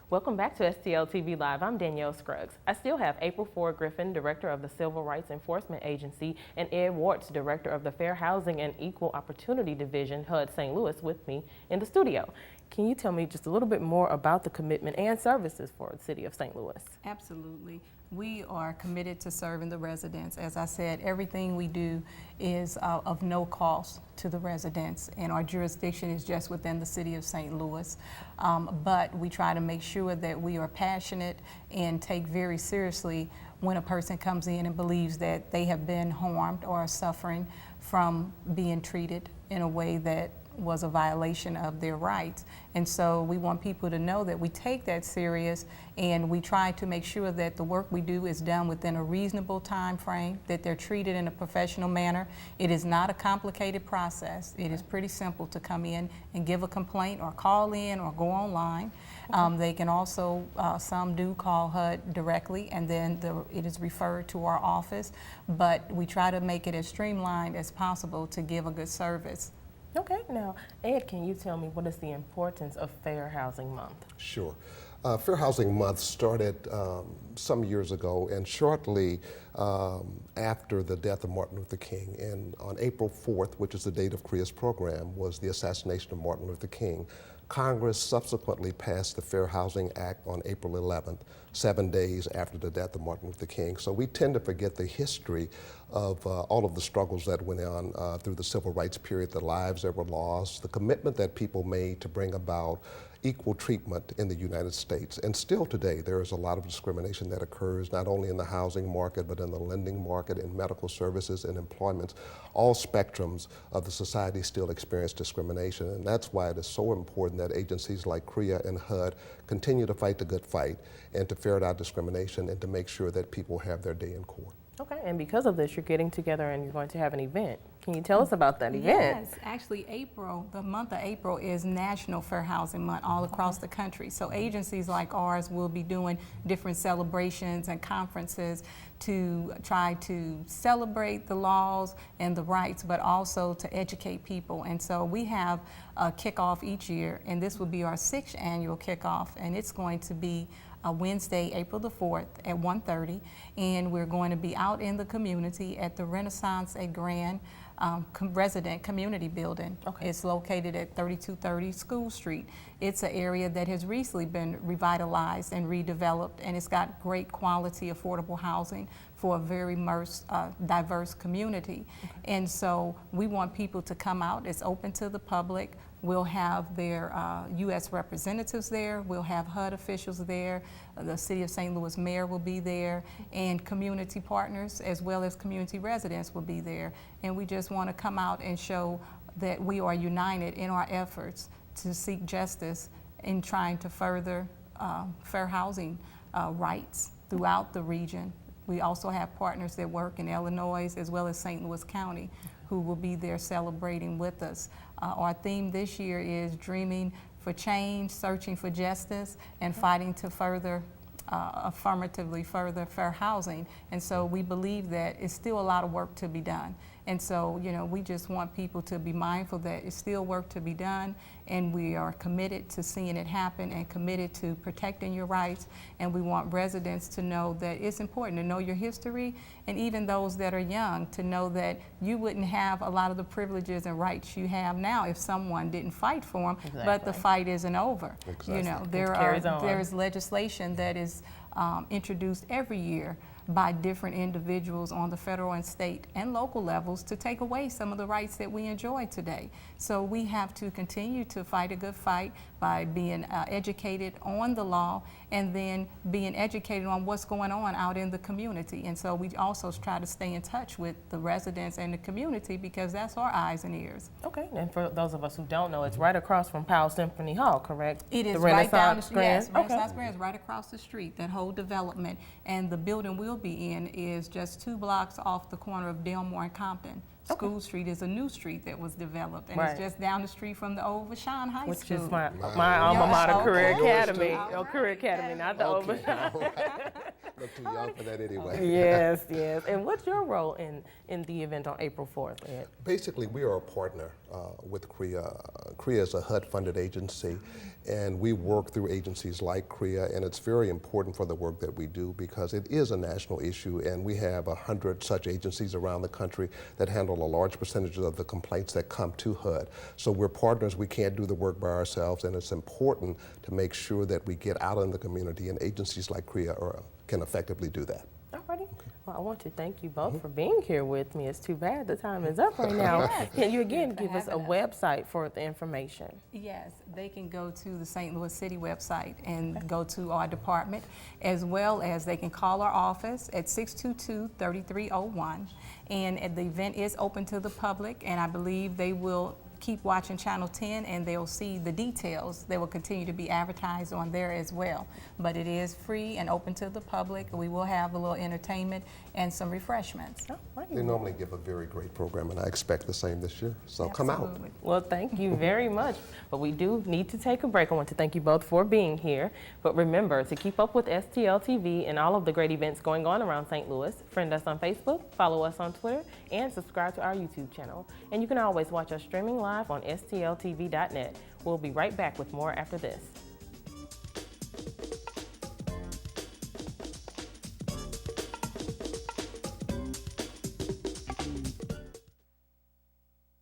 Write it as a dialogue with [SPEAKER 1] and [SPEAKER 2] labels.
[SPEAKER 1] Welcome back to STL TV Live. I'm Danielle Scruggs. I still have April Ford-Griffin, Director of the Civil Rights Enforcement Agency, and Ed Wartts, Director of the Fair Housing and Equal Opportunity Division, HUD St. Louis, with me in the studio. Can you tell me just a little bit more about the commitment and services for the City of St. Louis?
[SPEAKER 2] Absolutely. We are committed to serving the residents. As I said, everything we do is of no cost to the residents, and our jurisdiction is just within the City of St. Louis. But we try to make sure that we are passionate and take very seriously when a person comes in and believes that they have been harmed or are suffering from being treated in a way that was a violation of their rights. And so we want people to know that we take that serious, and we try to make sure that the work we do is done within a reasonable time frame, that they're treated in a professional manner. It is not a complicated process. It is pretty simple to come in and give a complaint or call in or go online. They can also, some do call HUD directly, and then it is referred to our office, but we try to make it as streamlined as possible to give a good service.
[SPEAKER 1] Okay, now, Ed, can you tell me what is the importance of Fair Housing Month?
[SPEAKER 3] Sure. Fair Housing Month started some years ago, and shortly after the death of Martin Luther King, and on April 4th, which is the date of CREA's program, was the assassination of Martin Luther King. Congress subsequently passed the Fair Housing Act on April 11th, 7 days after the death of Martin Luther King. So we tend to forget the history of all of the struggles that went on through the civil rights period, the lives that were lost, the commitment that people made to bring about equal treatment in the United States. And still today, there is a lot of discrimination that occurs not only in the housing market, but in the lending market, in medical services, and employment. All spectrums of the society still experience discrimination, and that's why it is so important that agencies like CREA and HUD continue to fight the good fight and to ferret out discrimination and to make sure that people have their day in court.
[SPEAKER 1] Okay, and because of this, you're getting together and you're going to have an event. Can you tell us about that event?
[SPEAKER 2] Yes, actually April, the month of April is National Fair Housing Month all across the country. So agencies like ours will be doing different celebrations and conferences to try to celebrate the laws and the rights, but also to educate people. And so we have a kickoff each year, and this will be our 6th annual kickoff, and it's going to be Wednesday, April the 4th at 1:30, and we're going to be out in the community at the Renaissance at Grand Resident Community Building. Okay. It's located at 3230 School Street. It's an area that has recently been revitalized and redeveloped, and it's got great quality, affordable housing for a very diverse community. Okay. And so we want people to come out. It's open to the public. We'll have their U.S. representatives there. We'll have HUD officials there. The City of St. Louis mayor will be there, and community partners as well as community residents will be there. And we just want to come out and show that we are united in our efforts to seek justice in trying to further fair housing rights throughout the region. We also have partners that work in Illinois as well as St. Louis County who will be there celebrating with us. Our theme this year is Dreaming for Change, Searching for Justice, and Fighting to Further affirmatively further fair housing. And so we believe that it's still a lot of work to be done. And so, you know, we just want people to be mindful that it's still work to be done, and we are committed to seeing it happen and committed to protecting your rights. And we want residents to know that it's important to know your history, and even those that are young to know that you wouldn't have a lot of the privileges and rights you have now if someone didn't fight for them. Exactly. But the fight isn't over. Exactly. You know, there is legislation that is introduced every year by different individuals on the federal and state and local levels to take away some of the rights that we enjoy today. So we have to continue to fight a good fight by being educated on the law, and then being educated on what's going on out in the community. And so we also try to stay in touch with the residents and the community, because that's our eyes and ears.
[SPEAKER 1] Okay, and for those of us who don't know, it's right across from Powell Symphony Hall, correct?
[SPEAKER 2] It is
[SPEAKER 1] the
[SPEAKER 2] right down the street. Yes,
[SPEAKER 1] okay.
[SPEAKER 2] Renaissance Grand is right across the street, that whole development. And the building we'll be in is just 2 blocks off the corner of Delmore and Compton. School Street is a new street that was developed, and it's just down the street from the old Vashon High School.
[SPEAKER 1] Which is my alma mater, Career Academy. Career Academy, not the old Vashon.
[SPEAKER 3] Look too young for that anyway.
[SPEAKER 1] Yes, yes. And what's your role in the event on April 4th, Ed?
[SPEAKER 3] Basically, we are a partner with CREA. CREA is a HUD-funded agency, and we work through agencies like CREA, and it's very important for the work that we do because it is a national issue, and we have 100 such agencies around the country that handle a large percentage of the complaints that come to HUD. So we're partners. We can't do the work by ourselves, and it's important to make sure that we get out in the community, and agencies like CREA can effectively do that.
[SPEAKER 1] Alrighty. Well, I want to thank you both for being here with me. It's too bad the time is up right now. Can you again give us a website for the information?
[SPEAKER 2] Yes, they can go to the St. Louis City website and go to our department, as well as they can call our office at 622-3301. And the event is open to the public, and I believe they will keep watching Channel 10 and they'll see the details. They will continue to be advertised on there as well. But it is free and open to the public. We will have a little entertainment and some refreshments.
[SPEAKER 3] They normally give a very great program, and I expect the same this year. So come out.
[SPEAKER 1] Well, thank you very much. But we do need to take a break. I want to thank you both for being here. But remember to keep up with STL TV and all of the great events going on around St. Louis. Friend us on Facebook, follow us on Twitter, and subscribe to our YouTube channel. And you can always watch us streaming live on stltv.net. We'll be right back with more after this.